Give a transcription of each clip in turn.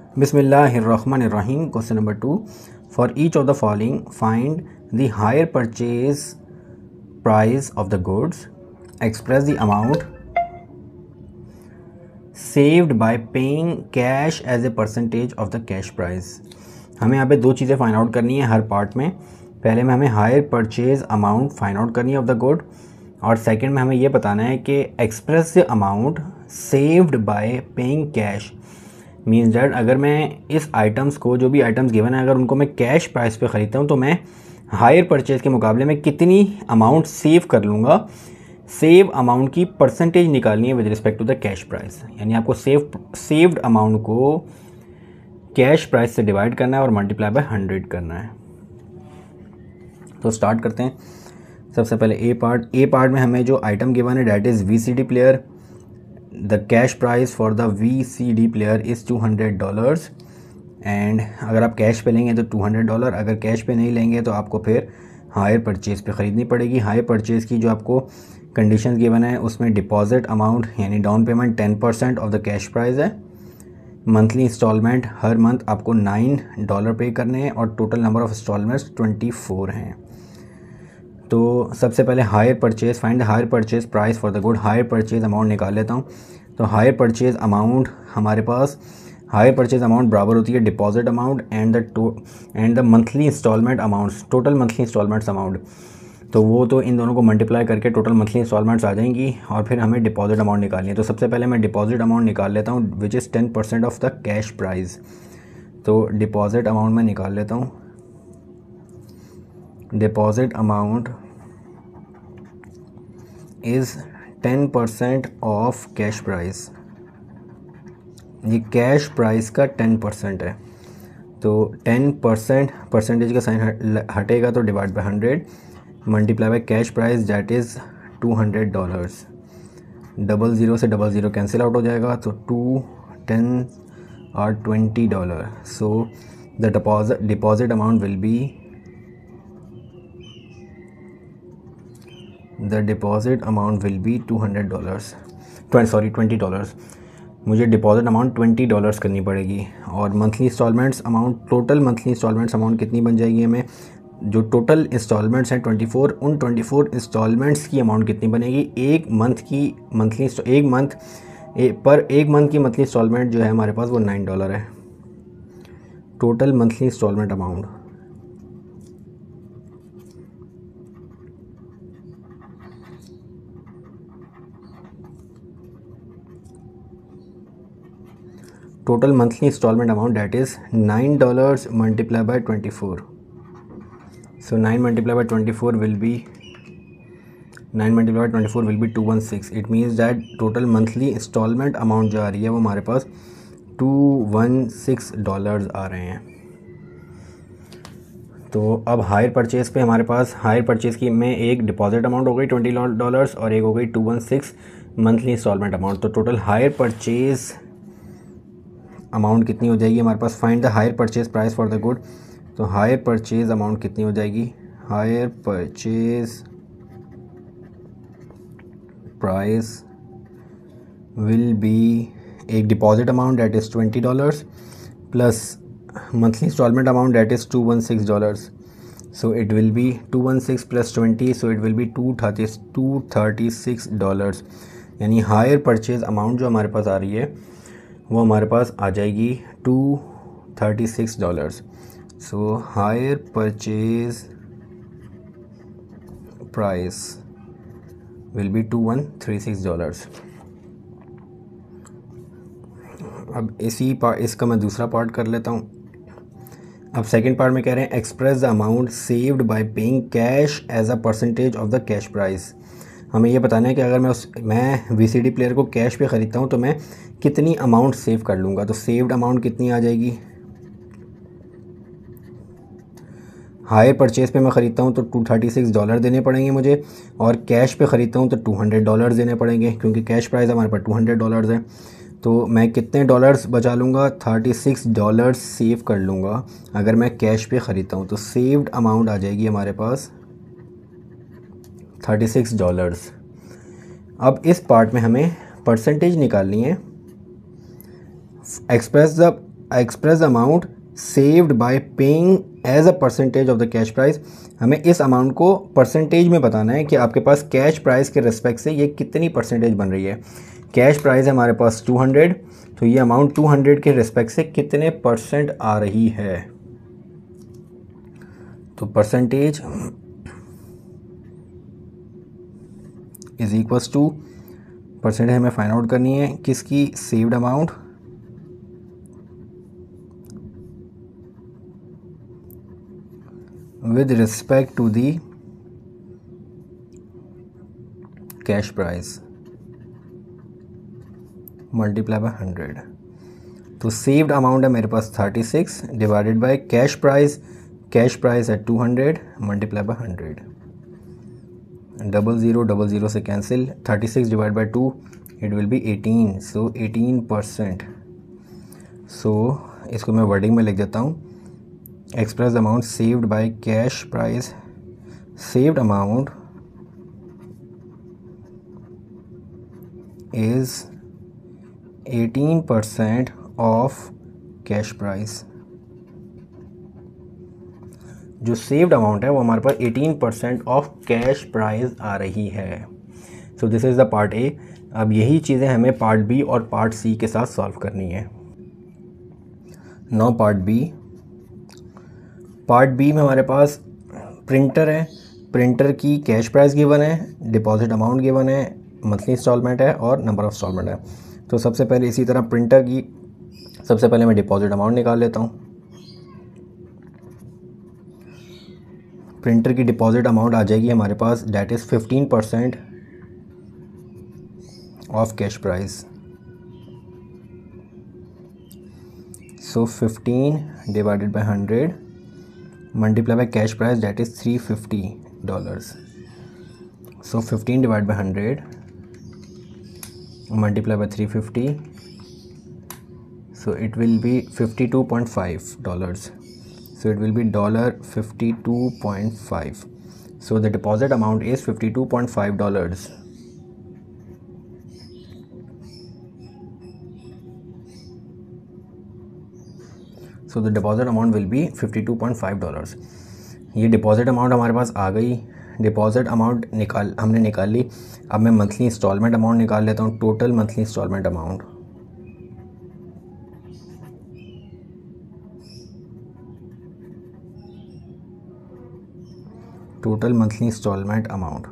बिस्मिल्लाहिर्रहमानिर्रहीम। Question number 2, for each of the following find the hire purchase price of the goods, express the amount saved by paying cash as a percentage of the cash price. हमें यहाँ पे दो चीज़ें find out करनी है हर part में। पहले में हमें hire purchase amount find out करनी है ऑफ द गुड, और सेकंड में हमें ये बताना है कि express the amount saved by paying cash means that अगर मैं इस आइटम्स को, जो भी आइटम्स गिवन है, अगर उनको मैं कैश प्राइस पे ख़रीदता हूँ तो मैं हायर परचेज़ के मुकाबले में कितनी अमाउंट सेव कर लूँगा। सेव अमाउंट की परसेंटेज निकालनी है with respect to the cash price, यानी आपको सेव्ड अमाउंट को कैश प्राइस से डिवाइड करना है और मल्टीप्लाई बाय 100 करना है। तो स्टार्ट करते हैं। सबसे पहले ए पार्ट में हमें जो आइटम गिवन है that is VCD player. The cash price for the VCD player is $200 and अगर आप कैश पे लेंगे तो $200, अगर कैश पे नहीं लेंगे तो आपको फिर हायर परचेज़ पे ख़रीदनी पड़ेगी। हायर परचेज़ की जो आपको कंडीशंस गिवन है उसमें डिपॉजिट अमाउंट यानी down payment 10% of the cash price है। मंथली इंस्टॉलमेंट हर मंथ आपको $9 पे करने हैं और टोटल नंबर ऑफ़ इंस्टॉलमेंट्स 24 हैं। तो सबसे पहले hire purchase, find the hire purchase price for the good. Hire purchase amount निकाल लेता हूँ। तो हायर परचेज़ अमाउंट हमारे पास, हायर परचेज़ अमाउंट बराबर होती है deposit amount and the monthly instalment amounts, total monthly instalments amount. तो वो तो इन दोनों को मल्टीप्लाई करके टोटल मंथली इंस्टॉलमेंट्स आ जाएंगी और फिर हमें डिपॉजिट अमाउंट निकालनी है। तो सबसे पहले मैं डिपॉजिट अमाउंट निकाल लेता हूँ which is 10% of the cash price. तो डिपॉजिट अमाउंट मैं निकाल लेता हूँ। Deposit amount is 10% of cash price. ये कैश प्राइस का 10% है। तो 10% परसेंटेज का साइन हटेगा तो divide by 100 multiply by cash price that is $200। 00 से 00 कैंसिल आउट हो जाएगा तो 2 10 और $20। So the deposit amount will be, the deposit amount will be $20। मुझे डिपॉजिट अमाउंट $20 करनी पड़ेगी और monthly instalments amount, total monthly instalments amount कितनी बन जाएगी हमें, जो टोटल इंस्टॉलमेंट्स हैं 24, उन 24 इंस्टॉलमेंट्स की अमाउंट कितनी बनेगी। एक मंथ की मंथली एक मंथ की मंथली इंस्टॉलमेंट जो है हमारे पास वो $9 है। Total monthly instalment amount total monthly installment amount that is $9 multiplied by 24. So 9 multiplied by 24 will be 216. It means that total monthly installment amount जो आ रही है वो हमारे पास $216 आ रहे हैं। तो अब हायर परचेज़ पे हमारे पास हायर परचेज़ की में एक डिपॉजिट अमाउंट हो गई $20 और एक हो गई 216 मंथली इंस्टॉलमेंट अमाउंट। तो टोटल हायर परचेज़ अमाउंट कितनी हो जाएगी हमारे पास। Find the hire purchase price for the good. तो हायर परचेज़ अमाउंट कितनी हो जाएगी। Hire purchase price will be, एक deposit amount that is $20 plus monthly instalment amount that is $216। So it will be 216 plus 20, so it will be $236। यानी higher purchase amount जो हमारे पास आ रही है वो हमारे पास आ जाएगी $236। So hire purchase price will be $236। अब इसका मैं दूसरा पार्ट कर लेता हूँ। अब सेकंड पार्ट में कह रहे हैं express the amount saved by paying cash as a percentage of the cash price. हमें ये बताना है कि अगर मैं VCD प्लेयर को कैश पे ख़रीदता हूँ तो मैं कितनी अमाउंट सेव कर लूँगा। तो सेव्ड अमाउंट कितनी आ जाएगी। हायर परचेज़ पे मैं ख़रीदता हूँ तो $236 देने पड़ेंगे मुझे, और कैश पे ख़रीदता हूँ तो $200 देने पड़ेंगे क्योंकि कैश प्राइस हमारे पास $200 है। तो मैं कितने डॉलर्स बचा लूँगा, $36 सेव कर लूँगा अगर मैं कैश पे ख़रीदता हूँ। तो सेव्ड अमाउंट आ जाएगी हमारे पास $36। अब इस पार्ट में हमें परसेंटेज निकालनी है। Express the express amount saved by paying as a percentage of the cash price. हमें इस अमाउंट को परसेंटेज में बताना है कि आपके पास कैश प्राइस के रिस्पेक्ट से ये कितनी परसेंटेज बन रही है। कैश प्राइस है हमारे पास 200, तो ये अमाउंट 200 के रिस्पेक्ट से कितने परसेंट आ रही है। तो percentage is equals to, percentage हमें फाइंड आउट करनी है किसकी, saved amount with respect to the cash price multiply by 100। तो saved amount है मेरे पास 36 डिवाइडेड बाय कैश प्राइस है 200 मल्टीप्लाई बाय 100। 00 से cancel, 36 divide by 2 it will B 18, सो 18%। सो इसको मैं वर्डिंग में लिख देता हूँ, express the amount saved by cash price, saved amount is 18% of cash price। जो saved amount है वो हमारे पास 18% ऑफ कैश प्राइस आ रही है। So this is the part A. अब यही चीज़ें हमें पार्ट बी और पार्ट सी के साथ सॉल्व करनी है। Now part B. Part B में हमारे पास प्रिंटर है, प्रिंटर की कैश प्राइस गिवन है, डिपॉजिट अमाउंट गिवन है, मंथली इंस्टॉलमेंट है और नंबर ऑफ इंस्टॉलमेंट है। तो सबसे पहले इसी तरह प्रिंटर की सबसे पहले मैं डिपॉजिट अमाउंट निकाल लेता हूँ। प्रिंटर की डिपॉजिट अमाउंट आ जाएगी हमारे पास, that is 15% of cash price. So 15 divided by 100 multiply by cash price, that is $350। so 15 divided by 100 multiply by 350, so it will be $52.5, so it will be $52.5। so the deposit amount is $52.5। So the deposit amount will B $52.5। ये deposit amount हमारे पास आ गई। Deposit amount हमने निकाल ली। अब मैं monthly instalment amount निकाल लेता हूँ। Total monthly instalment amount, total monthly instalment amount.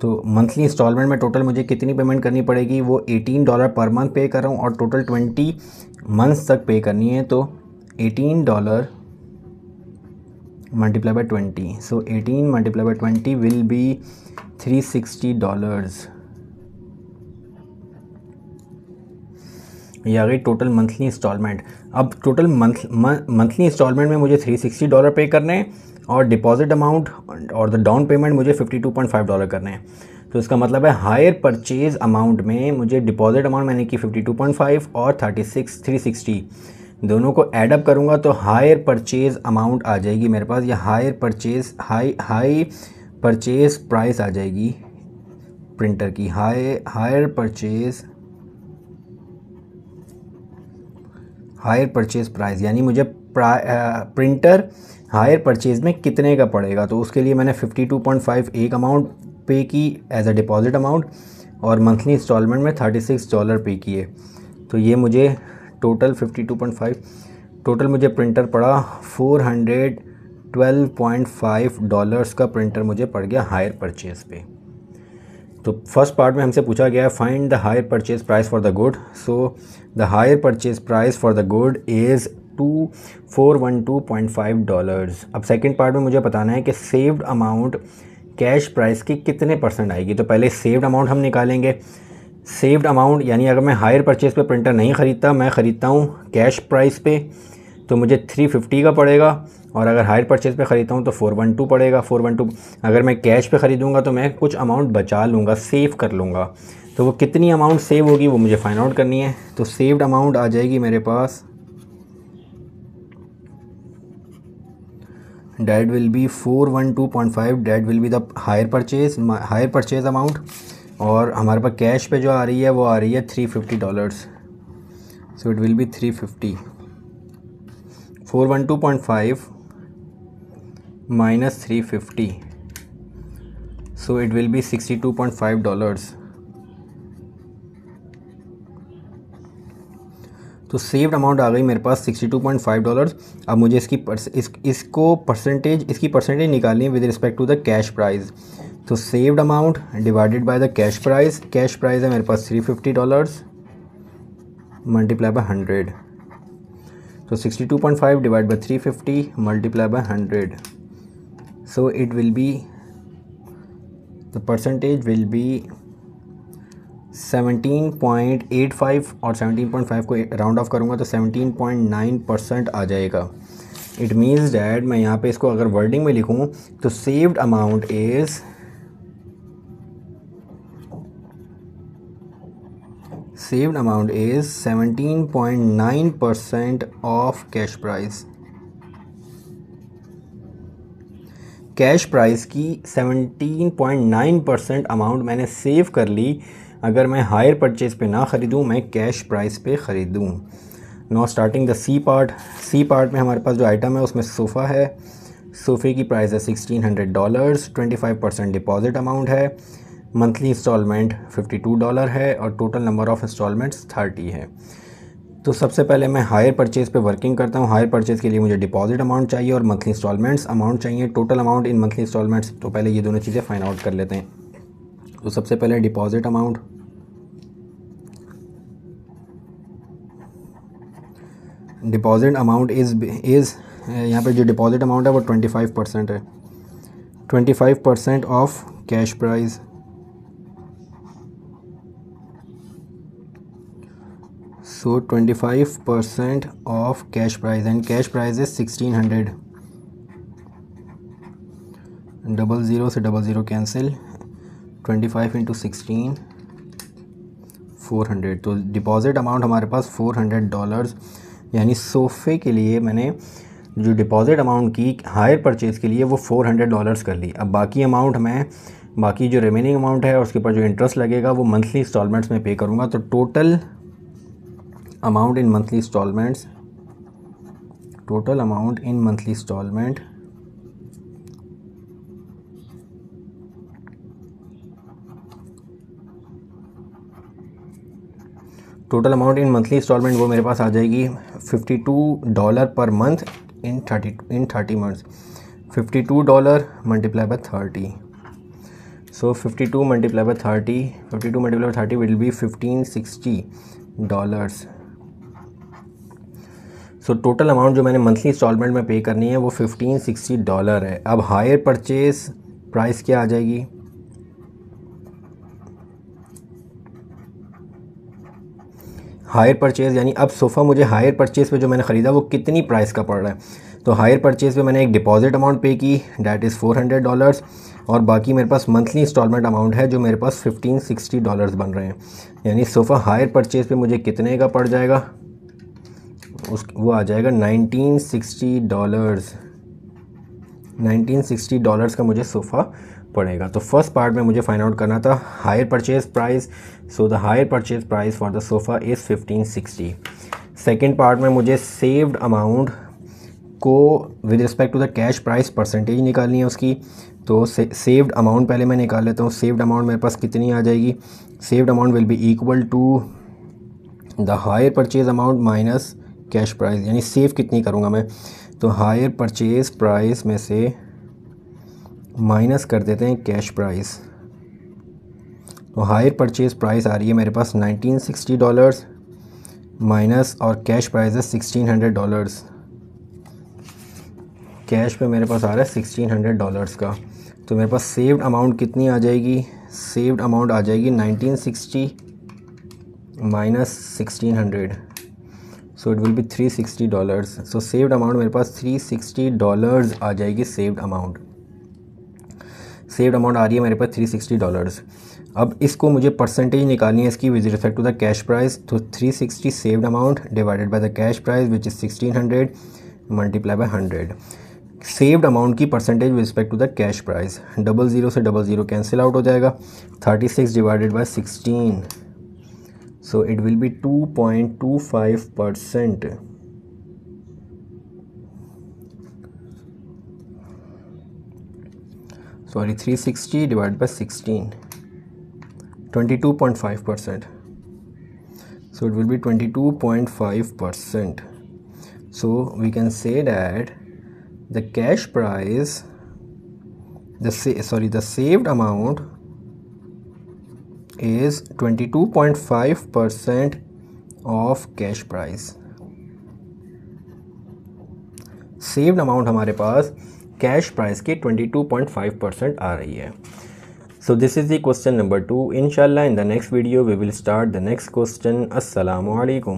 तो मंथली इंस्टॉलमेंट में टोटल मुझे कितनी पेमेंट करनी पड़ेगी, वो $18 पर मंथ पे कर रहा हूँ और टोटल 20 मंथ्स तक पे करनी है। तो $18 multiply by 20, so 18 multiply by 20 will be $360। ये आ गई टोटल मंथली इंस्टॉलमेंट। अब टोटल मंथली इंस्टॉलमेंट में मुझे $360 पे करने हैं और डिपॉजिट अमाउंट और द डाउन पेमेंट मुझे $52.5 करने हैं। तो इसका मतलब है हायर परचेज अमाउंट में मुझे डिपॉजिट अमाउंट मैंने की 52.5 और 360 दोनों को ऐडअप करूँगा तो हायर परचेज अमाउंट आ जाएगी मेरे पास, या हायर परचेज प्राइस आ जाएगी प्रिंटर की। हायर परचेज प्राइस यानी मुझे प्रिंटर हायर परचेज में कितने का पड़ेगा। तो उसके लिए मैंने 52.5 एक अमाउंट पे की एज अ डिपॉजिट अमाउंट और मंथली इंस्टॉलमेंट में $36 पे किए। तो ये मुझे टोटल 52.5 टोटल मुझे प्रिंटर पड़ा $412.5 का प्रिंटर मुझे पड़ गया हायर परचेज पे। तो फर्स्ट पार्ट में हमसे पूछा गया है find the hire purchase price for the good. So the hire purchase price for the good is $412.5। अब सेकंड पार्ट में मुझे बताना है कि सेव्ड अमाउंट कैश प्राइस की कितने परसेंट आएगी। तो पहले सेव्ड अमाउंट हम निकालेंगे। सेव्ड अमाउंट यानी अगर मैं हायर परचेज पे प्रिंटर नहीं ख़रीदता, मैं ख़रीदता हूँ कैश प्राइस पे, तो मुझे 350 का पड़ेगा, और अगर हायर परचेज पे ख़रीदता हूँ तो 412 पड़ेगा। 412 अगर मैं कैश पे ख़रीदूँगा तो मैं कुछ अमाउंट बचा लूँगा, सेव कर लूँगा। तो वो कितनी अमाउंट सेव होगी वो मुझे फाइंड आउट करनी है। तो सेव्ड अमाउंट आ जाएगी मेरे पास, that will be 412.5, that will be the higher purchase amount, और हमारे पास कैश पे जो आ रही है वो आ रही है $350। so it will be 350. 412.5 minus 350, so it will be $62.5. तो सेव्ड अमाउंट आ गई मेरे पास $62.5. अब मुझे इसकी परसेंटेज निकालनी है with respect to the cash price. तो saved amount divided by the cash price है मेरे पास $350 मल्टीप्लाई बाय 100. तो 62.5 divide by 350 multiply by 100. So it will be the percentage will be 17.85 और 17.5 को राउंड ऑफ करूँगा तो 17.9% आ जाएगा. इट मीन्स डैट मैं यहाँ पे इसको अगर वर्डिंग में लिखूँ तो saved amount is saved amount is 17.9% of cash price. Cash price की 17.9% अमाउंट मैंने सेव कर ली. अगर मैं हायर परचेज पे ना ख़रीदूँ, मैं कैश प्राइस पे ख़रीदूँ. Now starting the C part में हमारे पास जो आइटम है उसमें सोफ़ा है. सोफ़े की प्राइस है $1,600. 25% डिपॉजिट अमाउंट है. मंथली इंस्टॉलमेंट $52 है और टोटल नंबर ऑफ़ इंस्टॉलमेंट्स 30 है. तो सबसे पहले मैं हायर परचेज़ पे वर्किंग करता हूँ. हायर परचेज़ के लिए मुझे डिपॉजिट अमाउंट चाहिए और मंथली इंस्टॉलमेंट्स अमाउंट चाहिए. Total amount in monthly instalments. तो पहले ये दोनों चीज़ें फाइंड आउट कर लेते हैं. तो सबसे पहले deposit amount. Deposit amount is यहाँ पे जो डिपॉजिट अमाउंट है वो 25% है. 25% of cash price. So 25% of cash price and cash price is 1600. 00 से 00 कैंसिल. 25 इंटू 16 400. तो डिपॉजिट अमाउंट हमारे पास $400. यानी सोफ़े के लिए मैंने जो डिपॉजिट अमाउंट की हायर परचेज़ के लिए वो $400 कर ली. अब बाकी अमाउंट बाकी जो रिमेनिंग अमाउंट है और उसके ऊपर जो इंटरेस्ट लगेगा वो मंथली इंस्टॉलमेंट्स में पे करूँगा. तो total amount in monthly installment total amount in monthly instalment वो मेरे पास आ जाएगी $52 per month in 30 months. $52 multiply by 30. So 52 multiply by 30 will be $1,560. So total amount जो मैंने मंथली इंस्टॉलमेंट में पे करनी है वो $1,560 है. अब हायर परचेज प्राइस क्या आ जाएगी? हायर परचेज़ यानी अब सोफ़ा मुझे हायर परचेज़ पे जो मैंने ख़रीदा वो कितनी प्राइस का पड़ रहा है. तो हायर परचेज़ पे मैंने एक डिपॉजिट अमाउंट पे की, डैट इज़ $400 और बाकी मेरे पास मंथली इंस्टॉलमेंट अमाउंट है जो मेरे पास $1,560 बन रहे हैं. यानी सोफ़ा हायर परचेज़ पे मुझे कितने का पड़ जाएगा? वो आ जाएगा $1960. $1960 का मुझे सोफ़ा पड़ेगा. तो फर्स्ट पार्ट में मुझे फाइंड आउट करना था hire purchase price. So the hire purchase price for the sofa is 1560. Second part में मुझे सेव्ड अमाउंट को with respect to the cash price percentage निकालनी है उसकी. तो सेव्ड अमाउंट पहले मैं निकाल लेता हूँ. सेव्ड अमाउंट मेरे पास कितनी आ जाएगी? Saved amount will be equal to the hire purchase amount minus cash price. यानी सेव कितनी करूँगा मैं? तो हायर परचेज़ प्राइस में से माइनस कर देते हैं कैश प्राइस. तो हायर परचेज़ प्राइस आ रही है मेरे पास $1960 माइनस और कैश प्राइस है $1,600. कैश पे मेरे पास आ रहा है $1,600 का. तो मेरे पास सेव्ड अमाउंट कितनी आ जाएगी? सेव्ड अमाउंट आ जाएगी 1960 minus 1600. So it will B $360. So saved amount मेरे पास $360 आ जाएगी. सेव्ड अमाउंट आ रही है मेरे पास $360. अब इसको मुझे परसेंटेज निकालनी है इसकी with respect to the cash price. तो 360 saved amount divided by the cash price which is 1600 multiply by 100. Saved amount की percentage with respect to the cash price. 00 से 00 कैंसिल आउट हो जाएगा. 36 divided by 16. so it will be 2.25%. Sorry, 360 divided by 16, 22.5%. So it will be 22.5%. So we can say that the cash price, the saved amount is 22.5% of cash price. Saved amount हमारे पास cash price की 22.5% आ रही है. So this is the question number 2. Inshallah in the next video we will start the next question. Assalamu alaikum.